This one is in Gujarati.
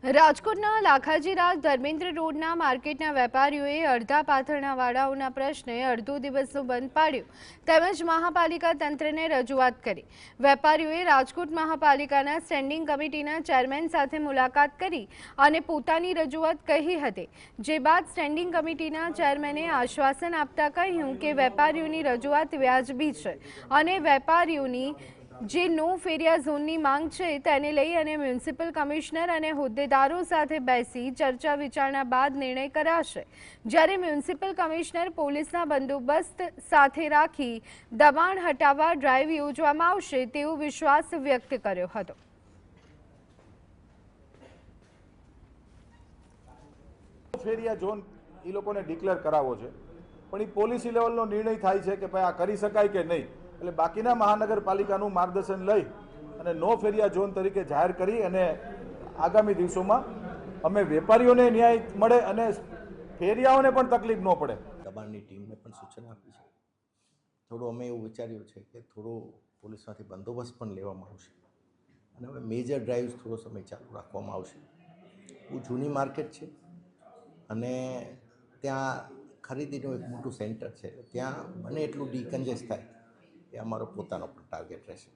રાજકોટના લાખાજીરાજ ધર્મેન્દ્ર રોડના માર્કેટના વેપારીઓએ અડધા પાથરના વાડાઓના પ્રશ્ને અડધો દિવસનું બંધ પાડ્યું તેમજ મહાપાલિકા તંત્રને રજૂઆત કરી। વેપારીઓએ રાજકોટ મહાપાલિકાના સ્ટેન્ડિંગ કમિટીના ચેરમેન સાથે મુલાકાત કરી અને પોતાની રજૂઆત કહી હતી, જે બાદ સ્ટેન્ડિંગ કમિટીના ચેરમેને આશ્વાસન આપતા કહ્યું કે વેપારીઓની રજૂઆત વ્યાજબી છે અને વેપારીઓની જે નો ફેરિયા ઝોનની માંગ છે તેને લઈ અને મ્યુનિસિપલ કમિશનર અને હોદ્દેદારો સાથે બેસી ચર્ચા વિચારણા બાદ નિર્ણય કરાશે। જ્યારે મ્યુનિસિપલ કમિશનર પોલીસના બંદોબસ્ત સાથે રાખી દબાણ હટાવવા ડ્રાઈવ યોજવામાં આવશે તેવો વિશ્વાસ વ્યક્ત કર્યો હતો। ફેરિયા ઝોન એ લોકોને ડિક્લેર કરાવવો છે, પણ એ પોલિસી લેવલનો નિર્ણય થાય છે કે ભાઈ આ કરી શકાય કે નહીં। એટલે બાકીના મહાનગરપાલિકાનું માર્ગદર્શન લઈ અને નો ફેરિયા ઝોન તરીકે જાહેર કરી અને આગામી દિવસોમાં અમે વેપારીઓને ન્યાય મળે અને ફેરિયાઓને પણ તકલીફ ન પડે। દબાણની ટીમને પણ સૂચના આપી છે। થોડું અમે એવું વિચાર્યું છે કે થોડો પોલીસમાંથી બંદોબસ્ત પણ લેવામાં આવશે અને હવે મેજર ડ્રાઈવ્સ થોડો સમય ચાલુ રાખવામાં આવશે। બહુ જૂની માર્કેટ છે અને ત્યાં ખરીદીનું એક મોટું સેન્ટર છે, ત્યાં બને એટલું ડીકન્જેસ્ટ થાય એ અમારો પોતાનો પણ ટાર્ગેટ રહેશે।